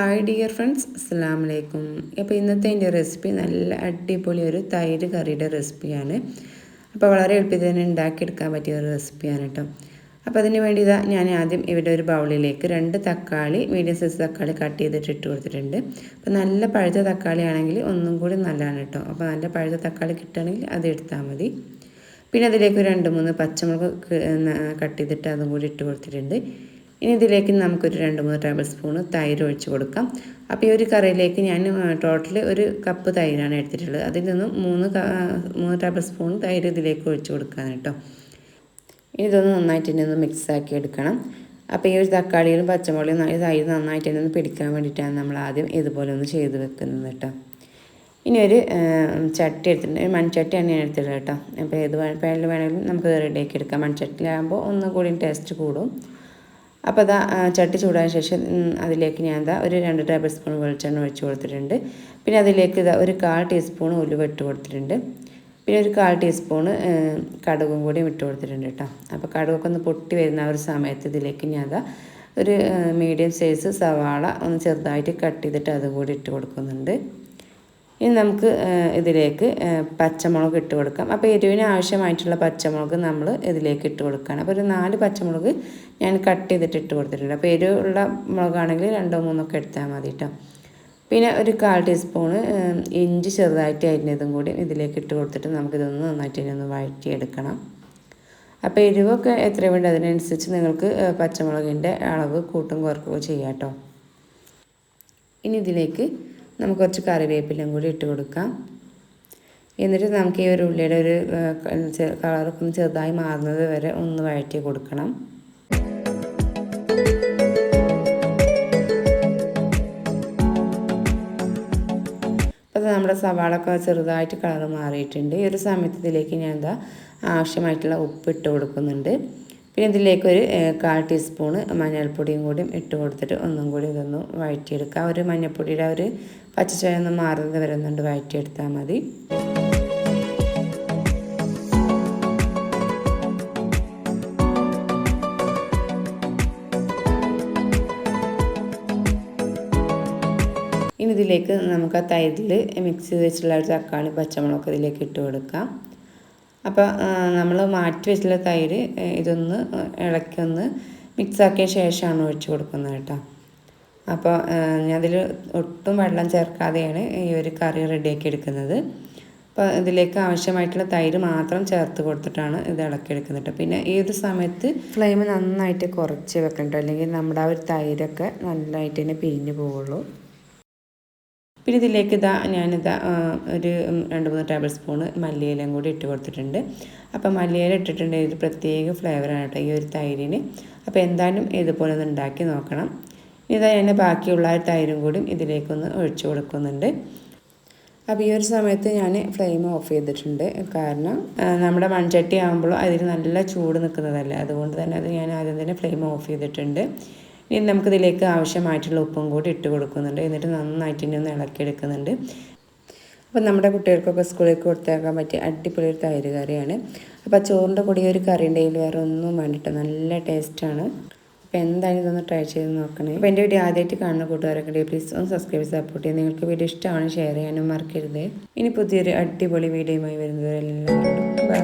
Hi dear friends, അസ്സലാമു അലൈക്കും. അപ്പോൾ ഇന്നത്തെ എൻ്റെ റെസിപ്പി നല്ല അടിപൊളി ഒരു തൈര് കറിയുടെ റെസിപ്പിയാണ്. അപ്പോൾ വളരെ എളുപ്പത്തിൽ തന്നെ ഉണ്ടാക്കിയെടുക്കാൻ പറ്റിയ ഒരു റെസിപ്പിയാണ് കേട്ടോ. അപ്പോൾ അതിന് വേണ്ടി ഞാൻ ആദ്യം ഇവിടെ ഒരു ബൗളിലേക്ക് 2 തക്കാളി, മീഡിയം സൈസ് തക്കാളി കട്ട് ചെയ്തിട്ട് ഇട്ട് കൊടുത്തിട്ടുണ്ട്. അപ്പോൾ നല്ല പഴുത്ത തക്കാളി ആണെങ്കിൽ ഒന്നും കൂടി നല്ലതാണ് കേട്ടോ. അപ്പോൾ നല്ല പഴുത്ത തക്കാളി കിട്ടുകയാണെങ്കിൽ അത് എടുത്താൽ മതി. പിന്നെ അതിലേക്ക് 2-3 പച്ചമുളക് കട്ട് ചെയ്തിട്ട് അതും കൂടി ഇട്ട് കൊടുത്തിട്ടുണ്ട്. ഇനി ഇതിലേക്ക് നമുക്കൊരു 2-3 ടേബിൾ സ്പൂൺ തൈര് ഒഴിച്ച് കൊടുക്കാം. അപ്പോൾ ഈ ഒരു കറിയിലേക്ക് ഞാൻ ടോട്ടൽ 1 കപ്പ് തൈരാണ് എടുത്തിട്ടുള്ളത്. അതിൽ നിന്നും 3 ടേബിൾ സ്പൂൺ തൈര് ഇതിലേക്ക് ഒഴിച്ച് കൊടുക്കാൻ കേട്ടോ. ഇനി ഇതൊന്ന് നന്നായിട്ട് തന്നെ ഒന്ന് മിക്സാക്കി എടുക്കണം. അപ്പോൾ ഈ ഒരു തക്കാളിയിലും പച്ചമുളകും തൈര് നന്നായിട്ട് തന്നെ ഒന്ന് പിടിക്കാൻ വേണ്ടിയിട്ടാണ് നമ്മൾ ആദ്യം ഇതുപോലെ ഒന്ന് ചെയ്ത് വെക്കുന്നത് കേട്ടോ. ഇനി ഒരു ചട്ടി എടുത്തിട്ടുണ്ട്, ഒരു മൺചട്ടി തന്നെയാണ് എടുത്തിട്ടുള്ളത് കേട്ടോ. അപ്പോൾ ഏത് പാനിൽ വേണമെങ്കിലും നമുക്ക് റെഡിയാക്കി എടുക്കാം. മൺചട്ടിയിലാകുമ്പോൾ ഒന്നും കൂടി ടേസ്റ്റ് കൂടും. അപ്പോൾ ചട്ടി ചൂടായ ശേഷം അതിലേക്ക് ഞാൻ ഒരു 2 ടേബിൾ സ്പൂൺ വെളിച്ചെണ്ണ ഒഴിച്ച് കൊടുത്തിട്ടുണ്ട്. പിന്നെ അതിലേക്ക് ഒരു 1/4 ടീസ്പൂൺ ഉലുവ ഇട്ട് കൊടുത്തിട്ടുണ്ട്. പിന്നെ ഒരു 1/4 ടീസ്പൂൺ കടുകും കൂടി ഇട്ട് കൊടുത്തിട്ടുണ്ട് കേട്ടോ. അപ്പോൾ കടുകൊക്കെ ഒന്ന് പൊട്ടി വരുന്ന ഒരു സമയത്ത് ഇതിലേക്ക് ഞാൻ ഒരു മീഡിയം സൈസ് സവാള ഒന്ന് ചെറുതായിട്ട് കട്ട് ചെയ്തിട്ട് അതും കൂടി ഇട്ട് കൊടുക്കുന്നുണ്ട്. ഇനി നമുക്ക് ഇതിലേക്ക് പച്ചമുളക് ഇട്ട് കൊടുക്കാം. അപ്പോൾ എരിവിന് ആവശ്യമായിട്ടുള്ള പച്ചമുളക് നമ്മൾ ഇതിലേക്ക് ഇട്ട് കൊടുക്കുകയാണ്. അപ്പോൾ ഒരു 4 പച്ചമുളക് ഞാൻ കട്ട് ചെയ്തിട്ട് ഇട്ട് കൊടുത്തിട്ടുണ്ട്. അപ്പോൾ എരിവുള്ള മുളകാണെങ്കിൽ 2-3 ഒക്കെ എടുത്താൽ മതി കേട്ടോ. പിന്നെ ഒരു 1/4 ടീസ്പൂണ് ഇഞ്ചി ചെറുതായിട്ട് അരിഞ്ഞതും കൂടി ഇതിലേക്ക് ഇട്ട് കൊടുത്തിട്ട് നമുക്കിതൊന്ന് നന്നായിട്ട് തന്നെ ഒന്ന് വഴറ്റിയെടുക്കണം. അപ്പോൾ എരിവൊക്കെ എത്ര വേണ്ട അതിനനുസരിച്ച് നിങ്ങൾക്ക് പച്ചമുളകിൻ്റെ അളവ് കൂട്ടും കുറക്കുകയോ ചെയ്യാം കേട്ടോ. ഇനി ഇതിലേക്ക് നമുക്ക് കുറച്ച് കറിവേപ്പിലയും കൂടി ഇട്ട് കൊടുക്കാം. എന്നിട്ട് നമുക്ക് ഈ ഒരു ഉള്ളിയുടെ ഒരു കളറൊക്കെ ഒന്ന് ചെറുതായി മാറുന്നത് വരെ ഒന്ന് വഴറ്റി കൊടുക്കണം. അപ്പോൾ നമ്മുടെ സവാളൊക്കെ ചെറുതായിട്ട് കളർ മാറിയിട്ടുണ്ട്. ഈ ഒരു സമയത്ത് ഇതിലേക്ക് ഞാൻ ആവശ്യമായിട്ടുള്ള ഉപ്പ് ഇട്ട് കൊടുക്കുന്നുണ്ട്. പിന്നെ ഇതിലേക്ക് ഒരു 1/4 ടീസ്പൂൺ മഞ്ഞൾപ്പൊടിയും കൂടി ഇട്ട് കൊടുത്തിട്ട് ഒന്നും കൂടി ഇതൊന്ന് വഴറ്റിയെടുക്കുക. ഒരു മഞ്ഞൾപ്പൊടിയുടെ ഒരു പച്ചച്ചുവ ഒന്ന് മാറുന്നത് വരെ ഒന്നുകൊണ്ട് വഴറ്റിയെടുത്താൽ മതി. ഇനി ഇതിലേക്ക് നമുക്ക് ആ തൈരിൽ മിക്സ് ചെയ്ത് വെച്ചിട്ടുള്ള ഒരു തക്കാളി പച്ചമുളക് ഇതിലേക്ക് ഇട്ട് കൊടുക്കാം. അപ്പോൾ നമ്മൾ മാറ്റി വെച്ചിട്ടുള്ള തൈര് ഇതൊന്ന് ഇളക്കൊന്ന് മിക്സാക്കിയ ശേഷമാണ് ഒഴിച്ച് കൊടുക്കുന്നത് കേട്ടോ. അപ്പോൾ ഞാനതിൽ ഒട്ടും വെള്ളം ചേർക്കാതെയാണ് ഈ ഒരു കറി റെഡിയാക്കി എടുക്കുന്നത്. അപ്പോൾ ഇതിലേക്ക് ആവശ്യമായിട്ടുള്ള തൈര് മാത്രം ചേർത്ത് കൊടുത്തിട്ടാണ് ഇത് ഇളക്കിയെടുക്കുന്നത്. പിന്നെ ഈ ഒരു സമയത്ത് ഫ്ലെയിം നന്നായിട്ട് കുറച്ച് വെക്കണം, അല്ലെങ്കിൽ നമ്മുടെ ആ ഒരു തൈരൊക്കെ നല്ലതായിട്ട് തന്നെ പിരിഞ്ഞു പോവുള്ളൂ. പിന്നെ ഇതിലേക്ക് ഒരു 2-3 ടേബിൾ സ്പൂണ് മല്ലിയിലയും കൂടി ഇട്ട് കൊടുത്തിട്ടുണ്ട്. അപ്പോൾ മല്ലിയില ഇട്ടിട്ടുണ്ടെങ്കിൽ ഒരു പ്രത്യേക ഫ്ലേവറാണ് കേട്ടോ ഈ ഒരു തൈരിന്. അപ്പോൾ എന്തായാലും ഇതുപോലെ ഒന്ന് ഉണ്ടാക്കി നോക്കണം. ഞാൻ ബാക്കിയുള്ള ആ തൈരും കൂടി ഇതിലേക്കൊന്ന് ഒഴിച്ചു കൊടുക്കുന്നുണ്ട്. അപ്പോൾ ഈ ഒരു സമയത്ത് ഞാൻ ഫ്ലെയിം ഓഫ് ചെയ്തിട്ടുണ്ട്. കാരണം നമ്മുടെ മൺചട്ടി ആകുമ്പോൾ അതിൽ നല്ല ചൂട് നിൽക്കുന്നതല്ലേ, അതുകൊണ്ട് തന്നെ ഞാൻ ആദ്യം തന്നെ ഫ്ലെയിം ഓഫ് ചെയ്തിട്ടുണ്ട്. ഇനി നമുക്കിതിലേക്ക് ആവശ്യമായിട്ടുള്ള ഉപ്പും കൂടി ഇട്ട് കൊടുക്കുന്നുണ്ട്. എന്നിട്ട് നന്നായിട്ട് ഇനി ഒന്ന് ഇളക്കിയെടുക്കുന്നുണ്ട്. അപ്പോൾ നമ്മുടെ കുട്ടികൾക്കൊക്കെ സ്കൂളിലേക്ക് കൊടുത്തേക്കാൻ പറ്റിയ അടിപൊളി ഒരു തൈര് കറിയാണ്. അപ്പോൾ ചോറിൻ്റെ കൂടി ഒരു കറി ഉണ്ടെങ്കിൽ വേറെ ഒന്നും വേണ്ടിയിട്ട് നല്ല ടേസ്റ്റാണ്. അപ്പോൾ എന്തായാലും ഇതൊന്ന് ട്രൈ ചെയ്ത് നോക്കണേ. അപ്പോൾ എൻ്റെ വീഡിയോ ആദ്യമായിട്ട് കാണുന്ന കൂട്ടുകാരൊക്കെ പ്ലീസ് ഒന്ന് സബ്സ്ക്രൈബ് സപ്പോർട്ട് ചെയ്യാം. നിങ്ങൾക്ക് വീഡിയോ ഇഷ്ടമാണ് ഷെയർ ചെയ്യാനും മറക്കരുത്. ഇനി പുതിയൊരു അടിപൊളി വീഡിയോയുമായി വരുന്നവരെല്ലാം ബൈ.